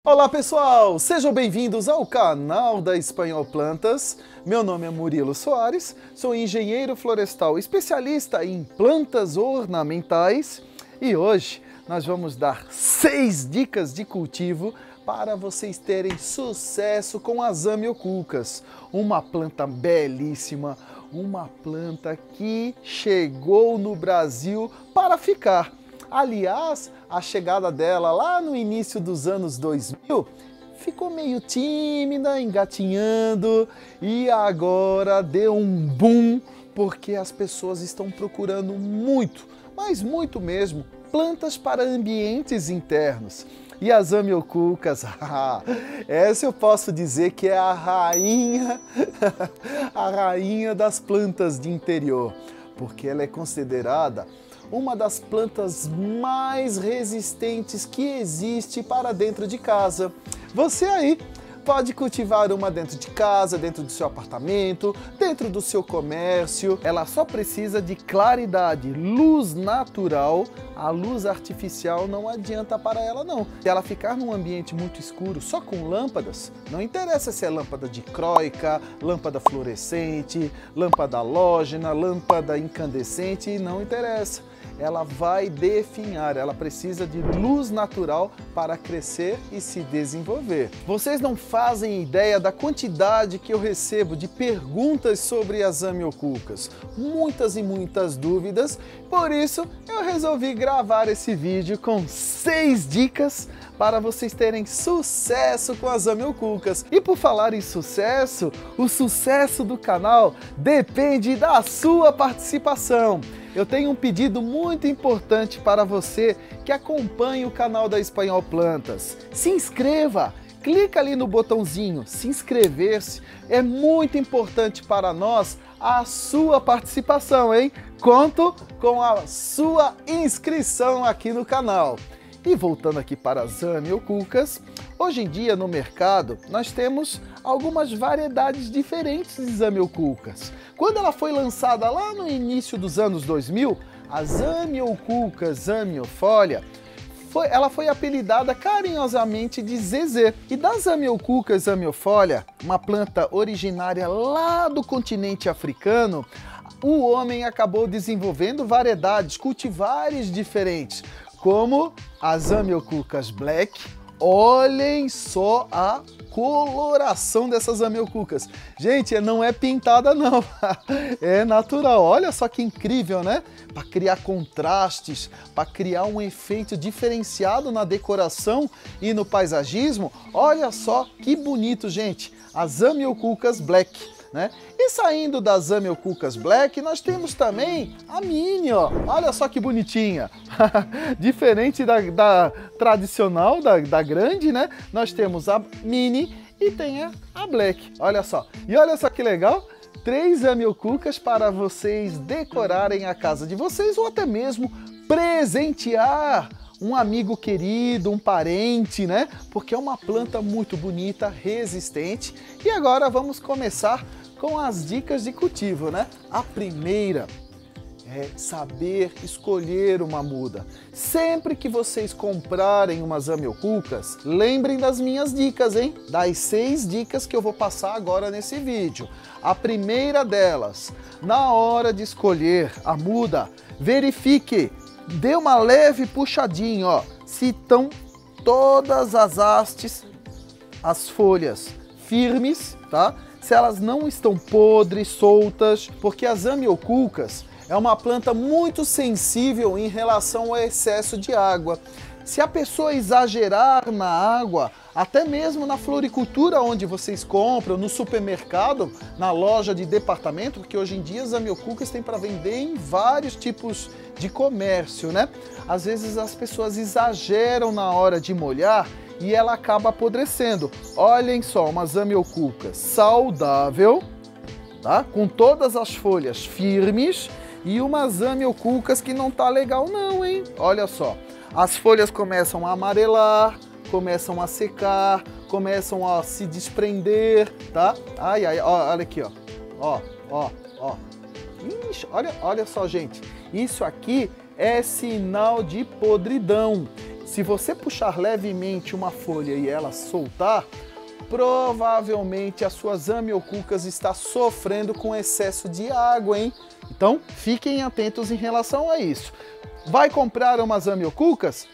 Olá pessoal, sejam bem-vindos ao canal da Espanhol Plantas. Meu nome é Murilo Soares, sou engenheiro florestal especialista em plantas ornamentais e hoje nós vamos dar 6 dicas de cultivo para vocês terem sucesso com as amioculcas, uma planta belíssima, uma planta que chegou no Brasil para ficar. Aliás, a chegada dela lá no início dos anos 2000 ficou meio tímida, engatinhando e agora deu um boom porque as pessoas estão procurando muito, mas muito mesmo, plantas para ambientes internos. E as amioculcas, essa eu posso dizer que é a rainha das plantas de interior, porque ela é considerada uma das plantas mais resistentes que existe para dentro de casa. Você aí pode cultivar uma dentro de casa, dentro do seu apartamento, dentro do seu comércio. Ela só precisa de claridade, luz natural. A luz artificial não adianta para ela não. Se ela ficar num ambiente muito escuro, só com lâmpadas, não interessa se é lâmpada dicróica, lâmpada fluorescente, lâmpada halógena, lâmpada incandescente, não interessa. Ela vai definhar, ela precisa de luz natural para crescer e se desenvolver. Vocês não fazem ideia da quantidade que eu recebo de perguntas sobre as amioculcas, muitas e muitas dúvidas, por isso eu resolvi gravar esse vídeo com 6 dicas para vocês terem sucesso com as amioculcas. E por falar em sucesso, o sucesso do canal depende da sua participação. Eu tenho um pedido muito importante para você que acompanha o canal da Espanhol Plantas. Se inscreva! Clica ali no botãozinho se inscrever-se. É muito importante para nós a sua participação, hein? Conto com a sua inscrição aqui no canal. E voltando aqui para as amioculcas, hoje em dia no mercado nós temos algumas variedades diferentes de amioculcas. Quando ela foi lançada lá no início dos anos 2000, as amioculcas amiofolia, ela foi apelidada carinhosamente de ZZ. E das amioculcas amiofolia, uma planta originária lá do continente africano, o homem acabou desenvolvendo variedades, cultivares diferentes, como as amioculcas black. Olhem só a coloração dessas amioculcas. Gente, não é pintada não, é natural. Olha só que incrível, né? Para criar contrastes, para criar um efeito diferenciado na decoração e no paisagismo. Olha só que bonito, gente. As amioculcas black. Né? E saindo das amioculcas black, nós temos também a mini, ó. Olha só que bonitinha. Diferente da tradicional, da grande, né? Nós temos a mini e tem a black. Olha só. E olha só que legal. 3 amioculcas para vocês decorarem a casa de vocês ou até mesmo presentear um amigo querido, um parente, né? Porque é uma planta muito bonita, resistente. E agora vamos começar com as dicas de cultivo, né? A primeira é saber escolher uma muda. Sempre que vocês comprarem umas amioculcas, lembrem das minhas dicas, hein? Das 6 dicas que eu vou passar agora nesse vídeo. A primeira delas, na hora de escolher a muda, verifique, dê uma leve puxadinha, ó, se estão todas as hastes, as folhas firmes, tá? Se elas não estão podres, soltas, porque as amioculcas é uma planta muito sensível em relação ao excesso de água. Se a pessoa exagerar na água, até mesmo na floricultura onde vocês compram, no supermercado, na loja de departamento, porque hoje em dia as amioculcas têm para vender em vários tipos de comércio, né? Às vezes as pessoas exageram na hora de molhar e ela acaba apodrecendo. Olhem só, umas amioculcas saudável, tá? Com todas as folhas firmes e umas amioculcas que não tá legal não, hein? Olha só, as folhas começam a amarelar, começam a secar, começam a se desprender, tá? Ai, ai, ó, olha aqui, ó. Ó. Ixi, olha só, gente. Isso aqui é sinal de podridão. Se você puxar levemente uma folha e ela soltar, provavelmente as suas amiocucas está sofrendo com excesso de água, hein? Então, fiquem atentos em relação a isso. Vai comprar umas amiocucas?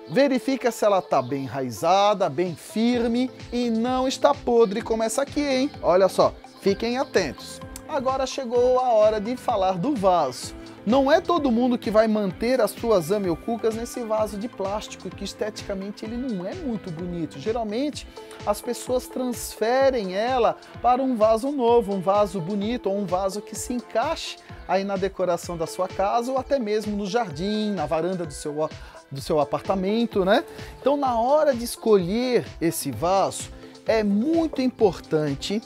Verifica se ela está bem enraizada, bem firme e não está podre como essa aqui, hein? Olha só, fiquem atentos. Agora chegou a hora de falar do vaso. Não é todo mundo que vai manter as suas amiocucas nesse vaso de plástico, que esteticamente ele não é muito bonito. Geralmente, as pessoas transferem ela para um vaso novo, um vaso bonito ou um vaso que se encaixe aí na decoração da sua casa ou até mesmo no jardim, na varanda do seu apartamento, né? Então, na hora de escolher esse vaso, é muito importante,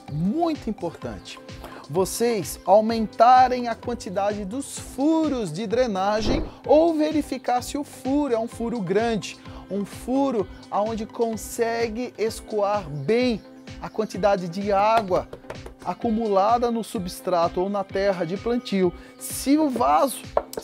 vocês aumentarem a quantidade dos furos de drenagem ou verificar se o furo é um furo grande, um furo onde consegue escoar bem a quantidade de água acumulada no substrato ou na terra de plantio. Se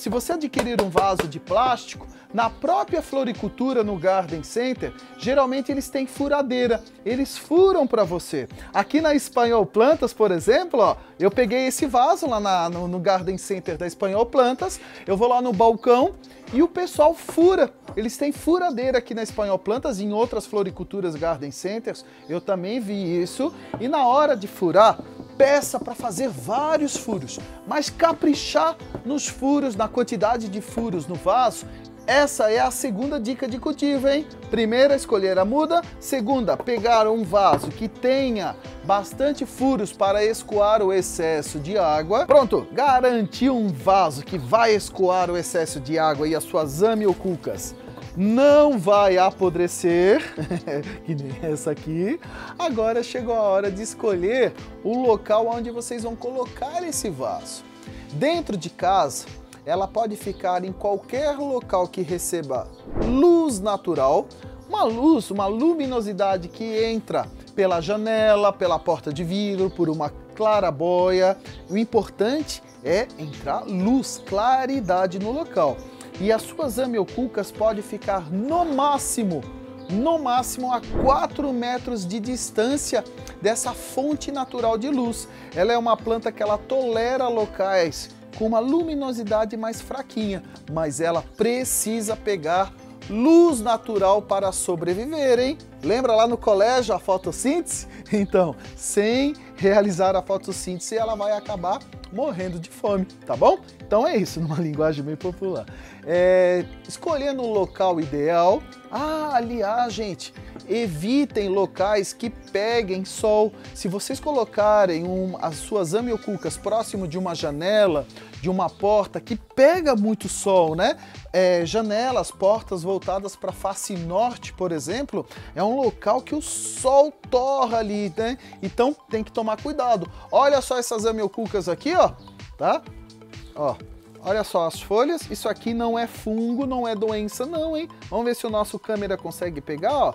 você adquirir um vaso de plástico, na própria floricultura no Garden Center, geralmente eles têm furadeira, eles furam para você. Aqui na Espanhol Plantas, por exemplo, ó, eu peguei esse vaso lá no Garden Center da Espanhol Plantas, eu vou lá no balcão e o pessoal fura. Eles têm furadeira aqui na Espanhol Plantas, em outras floriculturas Garden Centers, eu também vi isso. E na hora de furar, peça para fazer vários furos, mas caprichar nos furos, na quantidade de furos no vaso. Essa é a segunda dica de cultivo, hein? Primeira, escolher a muda. Segunda, pegar um vaso que tenha bastante furos para escoar o excesso de água. Pronto, garantiu um vaso que vai escoar o excesso de água e as suas amiocucas não vai apodrecer, que nem essa aqui. Agora chegou a hora de escolher o local onde vocês vão colocar esse vaso. Dentro de casa, ela pode ficar em qualquer local que receba luz natural, uma luminosidade que entra pela janela, pela porta de vidro, por uma claraboia. O importante é entrar luz, claridade no local. E as suas amiocucas podem ficar no máximo a 4 metros de distância dessa fonte natural de luz. Ela é uma planta que ela tolera locais com uma luminosidade mais fraquinha, mas ela precisa pegar luz natural para sobreviver, hein? Lembra lá no colégio a fotossíntese? Então, sem realizar a fotossíntese, ela vai acabar morrendo de fome, tá bom? Então é isso, numa linguagem bem popular. Escolhendo um local ideal. Aliás, gente, evitem locais que peguem sol. Se vocês colocarem as suas amiocucas próximo de uma janela, de uma porta que pega muito sol, né? Janelas, portas voltadas para a face norte, por exemplo, é um local que o sol torra ali, né? Então tem que tomar cuidado. Olha só essas amiocucas aqui, ó, tá? Ó, olha só as folhas. Isso aqui não é fungo, não é doença não, hein? Vamos ver se o nosso câmera consegue pegar, ó.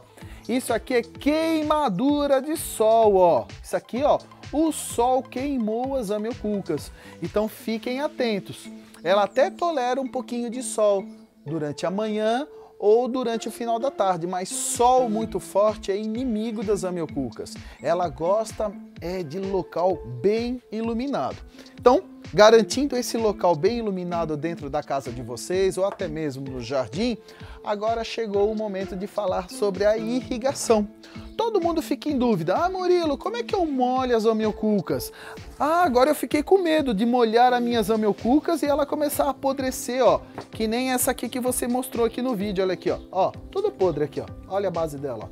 Isso aqui é queimadura de sol, ó. Isso aqui, ó, o sol queimou as amiocucas. Então fiquem atentos. Ela até tolera um pouquinho de sol durante a manhã ou durante o final da tarde, mas sol muito forte é inimigo das amiocucas. Ela gosta de local bem iluminado. Então, garantindo esse local bem iluminado dentro da casa de vocês ou até mesmo no jardim, agora chegou o momento de falar sobre a irrigação. Todo mundo fica em dúvida. Murilo, como é que eu molho as amiocucas? Agora eu fiquei com medo de molhar as minhas amiocucas e ela começar a apodrecer, ó. Que nem essa aqui que você mostrou aqui no vídeo, olha aqui, ó. Ó, tudo podre aqui, ó. Olha a base dela,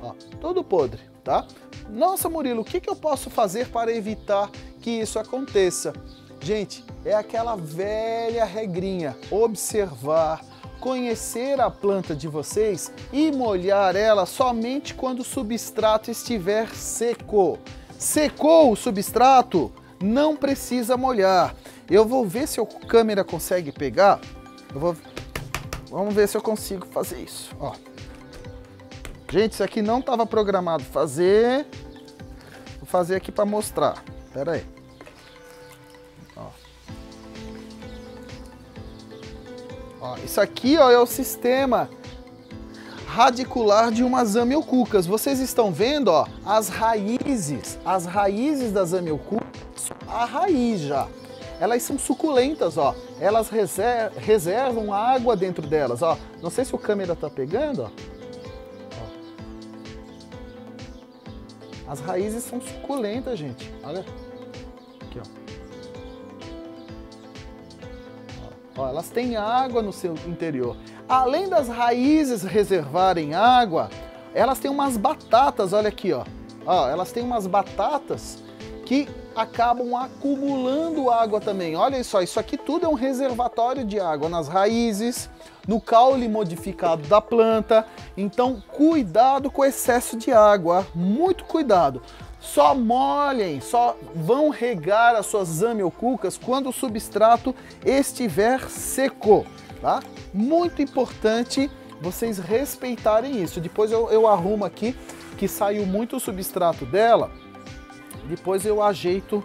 ó. Tudo podre, tá? Nossa, Murilo, o que eu posso fazer para evitar que isso aconteça? Gente, é aquela velha regrinha, observar, conhecer a planta de vocês e molhar ela somente quando o substrato estiver seco. Secou o substrato, não precisa molhar. Eu vou ver se a câmera consegue pegar. Vamos ver se eu consigo fazer isso. Ó. Gente, isso aqui não estava programado fazer. Vou fazer aqui para mostrar. Espera aí. Ó, isso aqui, ó, é o sistema radicular de uma Zamioculcas. Vocês estão vendo, ó, as raízes das Zamioculcas, a raiz já. Elas são suculentas, ó. Elas reservam água dentro delas, ó. Não sei se o câmera tá pegando, ó. As raízes são suculentas, gente. Olha. Aqui, ó. Ó, elas têm água no seu interior. Além das raízes reservarem água, elas têm umas batatas, olha aqui, ó. Ó, elas têm umas batatas que acabam acumulando água também. Olha só, isso aqui tudo é um reservatório de água nas raízes, no caule modificado da planta. Então, cuidado com o excesso de água, muito cuidado. Só molhem, só vão regar as suas Zamioculcas quando o substrato estiver seco, tá? Muito importante vocês respeitarem isso. Depois eu arrumo aqui, que saiu muito o substrato dela. Depois eu ajeito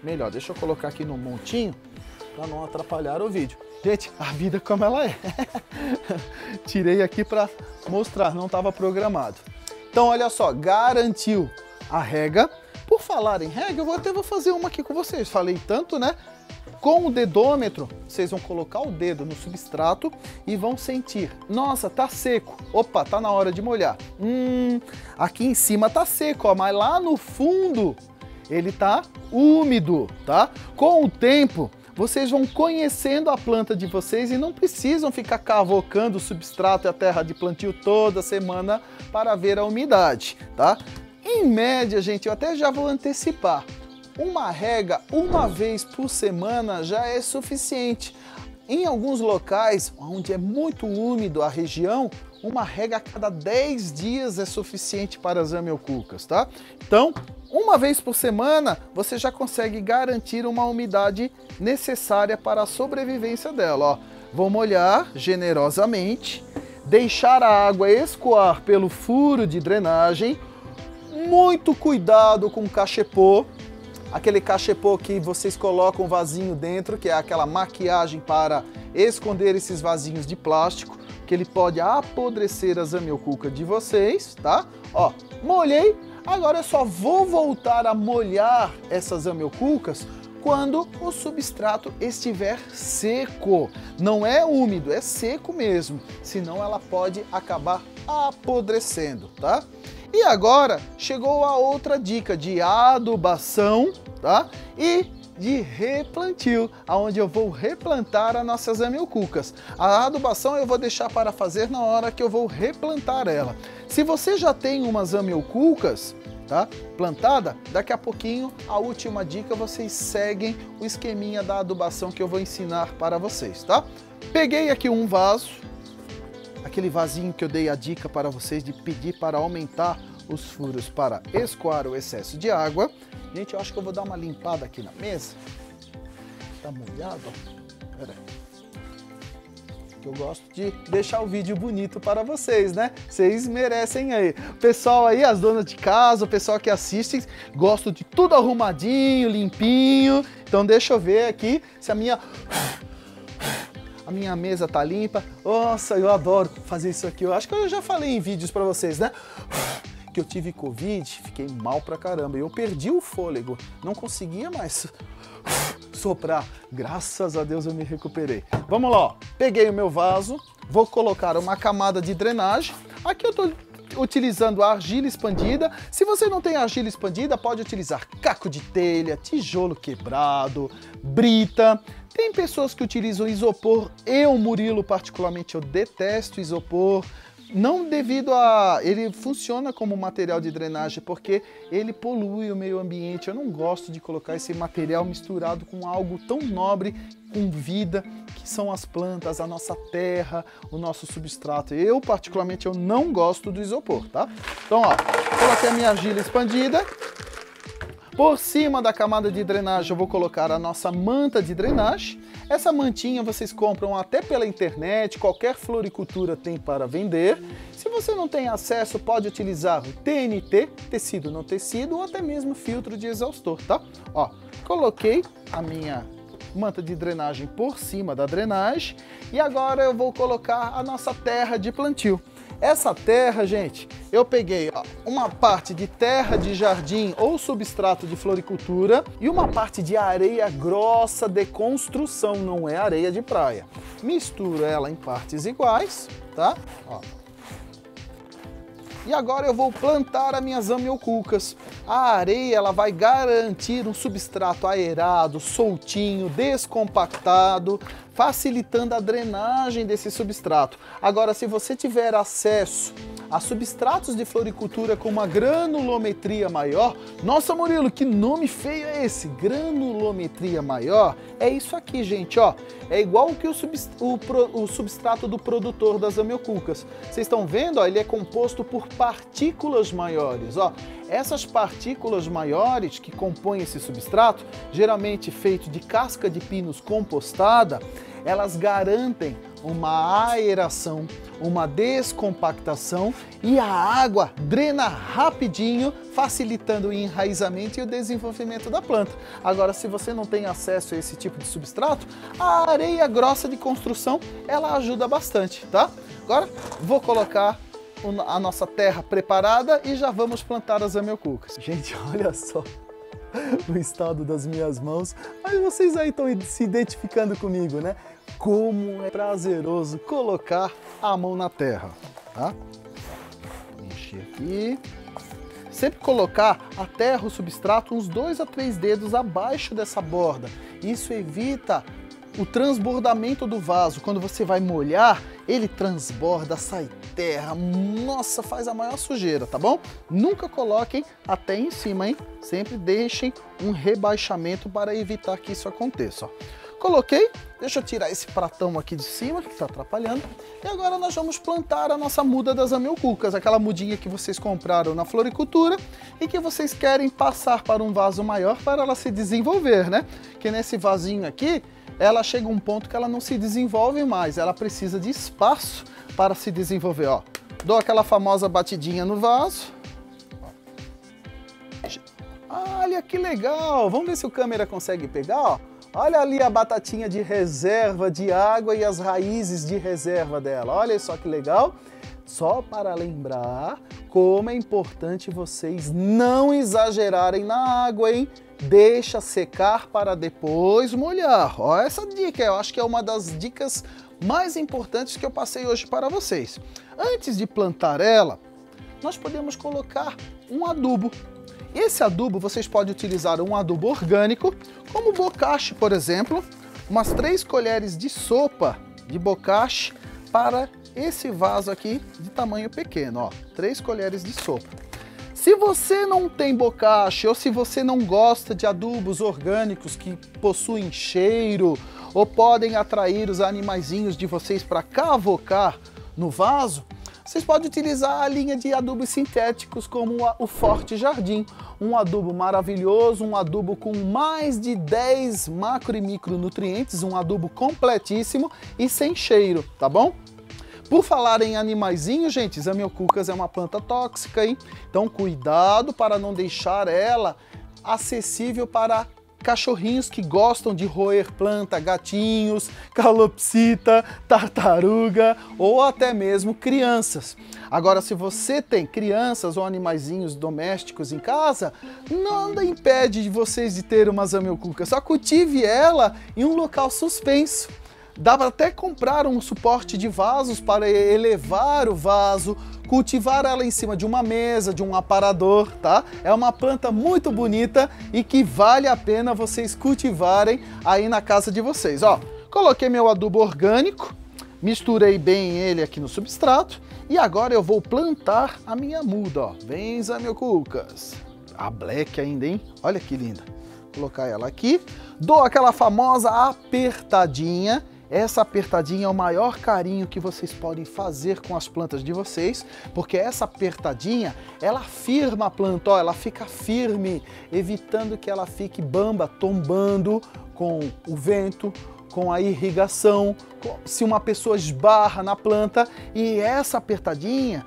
melhor. Deixa eu colocar aqui no montinho para não atrapalhar o vídeo. Gente, a vida como ela é. Tirei aqui para mostrar, não estava programado. Então, olha só, garantiu a rega. Por falar em rega, eu vou fazer uma aqui com vocês. Falei tanto, né? Com o dedômetro, vocês vão colocar o dedo no substrato e vão sentir. Nossa, tá seco. Opa, tá na hora de molhar. Aqui em cima tá seco, ó, mas lá no fundo ele tá úmido, tá? Com o tempo, vocês vão conhecendo a planta de vocês e não precisam ficar cavocando o substrato e a terra de plantio toda semana para ver a umidade, tá? Em média, gente, eu até já vou antecipar. Uma rega uma vez por semana já é suficiente. Em alguns locais onde é muito úmido a região, uma rega a cada 10 dias é suficiente para as Zamioculcas, tá? Então, uma vez por semana, você já consegue garantir uma umidade necessária para a sobrevivência dela, ó. Vou molhar generosamente, deixar a água escoar pelo furo de drenagem, muito cuidado com o cachepô, aquele cachepô que vocês colocam um vasinho dentro, que é aquela maquiagem para esconder esses vasinhos de plástico, que ele pode apodrecer a Zamioculca de vocês, tá? Ó, molhei, agora eu só vou voltar a molhar essas Zamioculcas quando o substrato estiver seco. Não é úmido, é seco mesmo, senão ela pode acabar apodrecendo, tá? E agora chegou a outra dica de adubação, tá? E de replantio, aonde eu vou replantar as nossas Zamioculcas. A adubação eu vou deixar para fazer na hora que eu vou replantar ela. Se você já tem umas Zamioculcas, tá, plantada, daqui a pouquinho, a última dica, vocês seguem o esqueminha da adubação que eu vou ensinar para vocês, tá? Peguei aqui um vaso, aquele vasinho que eu dei a dica para vocês de pedir para aumentar os furos para escoar o excesso de água. Gente, eu acho que eu vou dar uma limpada aqui na mesa. Tá molhado, ó. Pera aí. Eu gosto de deixar o vídeo bonito para vocês, né? Vocês merecem aí. O pessoal aí, as donas de casa, o pessoal que assiste, gosto de tudo arrumadinho, limpinho. Então deixa eu ver aqui se a minha mesa tá limpa. Nossa, eu adoro fazer isso aqui. Eu acho que eu já falei em vídeos para vocês, né? Que eu tive Covid, fiquei mal pra caramba. Eu perdi o fôlego, não conseguia mais soprar. Graças a Deus eu me recuperei. Vamos lá, ó. Peguei o meu vaso, vou colocar uma camada de drenagem. Aqui eu tô utilizando a argila expandida. Se você não tem argila expandida, pode utilizar caco de telha, tijolo quebrado, brita. Tem pessoas que utilizam isopor. Eu, Murilo, particularmente, eu detesto isopor. Não devido a... ele funciona como material de drenagem porque ele polui o meio ambiente. Eu não gosto de colocar esse material misturado com algo tão nobre, com vida, que são as plantas, a nossa terra, o nosso substrato. Eu, particularmente, eu não gosto do isopor, tá? Então, ó, coloquei a minha argila expandida. Por cima da camada de drenagem eu vou colocar a nossa manta de drenagem. Essa mantinha vocês compram até pela internet, qualquer floricultura tem para vender. Se você não tem acesso, pode utilizar o TNT, tecido não tecido, ou até mesmo filtro de exaustor, tá? Ó, coloquei a minha manta de drenagem por cima da drenagem e agora eu vou colocar a nossa terra de plantio. Essa terra, gente, eu peguei uma parte de terra de jardim ou substrato de floricultura e uma parte de areia grossa de construção, não é areia de praia. Misturo ela em partes iguais, tá? Ó. E agora eu vou plantar as minhas amioculcas. A areia ela vai garantir um substrato aerado, soltinho, descompactado, facilitando a drenagem desse substrato. Agora, se você tiver acesso a substratos de floricultura com uma granulometria maior, nossa Murilo, que nome feio é esse? Granulometria maior? É isso aqui, gente, ó. É igual que o substrato do produtor das amioculcas. Vocês estão vendo, ó, ele é composto por partículas maiores, ó. Essas partículas maiores que compõem esse substrato, geralmente feito de casca de pinos compostada, elas garantem uma aeração, uma descompactação e a água drena rapidinho, facilitando o enraizamento e o desenvolvimento da planta. Agora, se você não tem acesso a esse tipo de substrato, a areia grossa de construção, ela ajuda bastante, tá? Agora, vou colocar a nossa terra preparada e já vamos plantar as amioculcas. Gente, olha só o estado das minhas mãos. Mas vocês aí estão se identificando comigo, né? Como é prazeroso colocar a mão na terra, tá? Encher aqui. Sempre colocar a terra, o substrato, uns 2 a 3 dedos abaixo dessa borda. Isso evita o transbordamento do vaso. Quando você vai molhar, ele transborda, sai terra. Nossa, faz a maior sujeira, tá bom? Nunca coloquem até em cima, hein? Sempre deixem um rebaixamento para evitar que isso aconteça, ó. Coloquei, deixa eu tirar esse pratão aqui de cima, que está atrapalhando. E agora nós vamos plantar a nossa muda das amioculcas, aquela mudinha que vocês compraram na floricultura e que vocês querem passar para um vaso maior para ela se desenvolver, né? Que nesse vasinho aqui, ela chega a um ponto que ela não se desenvolve mais, ela precisa de espaço para se desenvolver, ó. Dou aquela famosa batidinha no vaso. Olha que legal! Vamos ver se o câmera consegue pegar, ó. Olha ali a batatinha de reserva de água e as raízes de reserva dela. Olha só que legal. Só para lembrar como é importante vocês não exagerarem na água, hein? Deixa secar para depois molhar. Olha essa dica, eu acho que é uma das dicas mais importantes que eu passei hoje para vocês. Antes de plantar ela, nós podemos colocar um adubo. Esse adubo, vocês podem utilizar um adubo orgânico, como bocashi, por exemplo, umas 3 colheres de sopa de bocashi para esse vaso aqui de tamanho pequeno, ó, 3 colheres de sopa. Se você não tem bocashi ou se você não gosta de adubos orgânicos que possuem cheiro ou podem atrair os animaizinhos de vocês para cavocar no vaso, vocês podem utilizar a linha de adubos sintéticos como o Forte Jardim, um adubo maravilhoso, um adubo com mais de 10 macro e micronutrientes, um adubo completíssimo e sem cheiro, tá bom? Por falar em animaizinhos, gente, as amioculcas é uma planta tóxica, hein? Então cuidado para não deixar ela acessível para cachorrinhos que gostam de roer planta, gatinhos, calopsita, tartaruga ou até mesmo crianças. Agora, se você tem crianças ou animaizinhos domésticos em casa, nada impede de vocês de ter umas amioculcas. Só cultive ela em um local suspenso. Dá para até comprar um suporte de vasos para elevar o vaso, cultivar ela em cima de uma mesa, de um aparador, tá? É uma planta muito bonita e que vale a pena vocês cultivarem aí na casa de vocês, ó. Coloquei meu adubo orgânico, misturei bem ele aqui no substrato e agora eu vou plantar a minha muda, ó. Vem, amioculcas. A black ainda, hein? Olha que linda. Vou colocar ela aqui, dou aquela famosa apertadinha. Essa apertadinha é o maior carinho que vocês podem fazer com as plantas de vocês, porque essa apertadinha, ela firma a planta, ó, ela fica firme, evitando que ela fique bamba, tombando com o vento, com a irrigação, se uma pessoa esbarra na planta, e essa apertadinha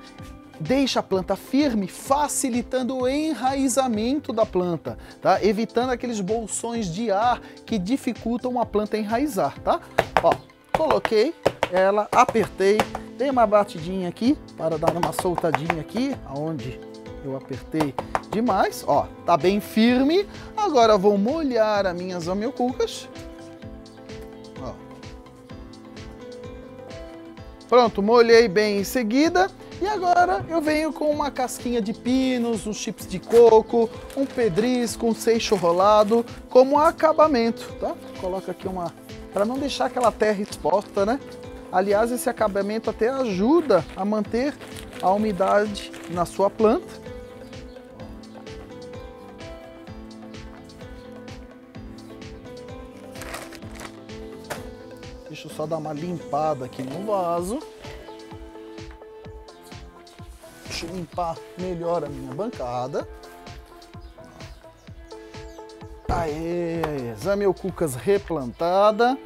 deixa a planta firme, facilitando o enraizamento da planta, tá? Evitando aqueles bolsões de ar que dificultam a planta enraizar, tá? Ó, coloquei ela, apertei, Dei uma batidinha aqui para dar uma soltadinha aqui, aonde eu apertei demais. Ó, tá bem firme. Agora vou molhar as minhas zamioculcas. Ó. Pronto, molhei bem em seguida. E agora eu venho com uma casquinha de pinos, uns chips de coco, um pedrisco, um seixo rolado, como acabamento, tá? Coloca aqui uma... para não deixar aquela terra exposta, né? Aliás, esse acabamento até ajuda a manter a umidade na sua planta. Deixa eu só dar uma limpada aqui no vaso. Deixa eu limpar melhor a minha bancada. Aê, zamioculcas replantada,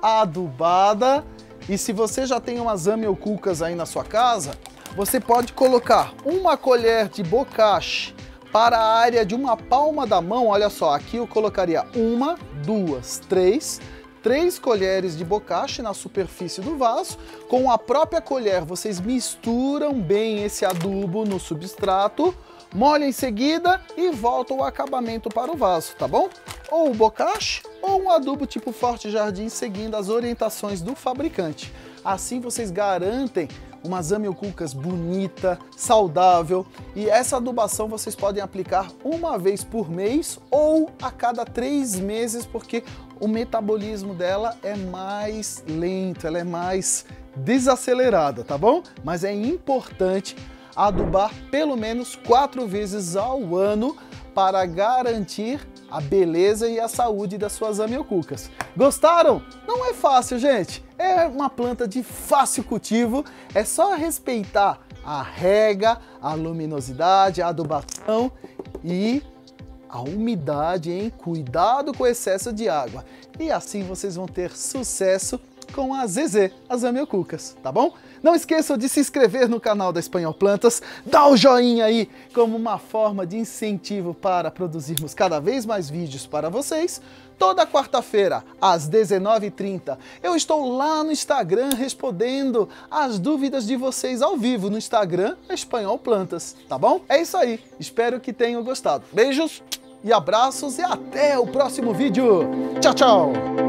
adubada. E se você já tem umas zamioculcas aí na sua casa, você pode colocar uma colher de bocashi para a área de uma palma da mão. Olha só, aqui eu colocaria 1, 2, 3 colheres de bocashi na superfície do vaso. Com a própria colher, vocês misturam bem esse adubo no substrato, molham em seguida e voltam o acabamento para o vaso, tá bom? Ou o bocashi ou um adubo tipo Forte Jardim, seguindo as orientações do fabricante. Assim vocês garantem uma zamioculcas bonita, saudável, e essa adubação vocês podem aplicar uma vez por mês ou a cada 3 meses, porque o metabolismo dela é mais lento, ela é mais desacelerada, tá bom? Mas é importante adubar pelo menos 4 vezes ao ano para garantir a beleza e a saúde das suas zamioculcas. Gostaram? Não é fácil, gente. É uma planta de fácil cultivo. É só respeitar a rega, a luminosidade, a adubação e a umidade, hein? Cuidado com o excesso de água. E assim vocês vão ter sucesso com a ZZ, as zamioculcas, tá bom? Não esqueçam de se inscrever no canal da Espanhol Plantas, dá o joinha aí como uma forma de incentivo para produzirmos cada vez mais vídeos para vocês. Toda quarta-feira, às 19h30, eu estou lá no Instagram respondendo as dúvidas de vocês ao vivo no Instagram Espanhol Plantas, tá bom? É isso aí, espero que tenham gostado. Beijos e abraços e até o próximo vídeo. Tchau, tchau!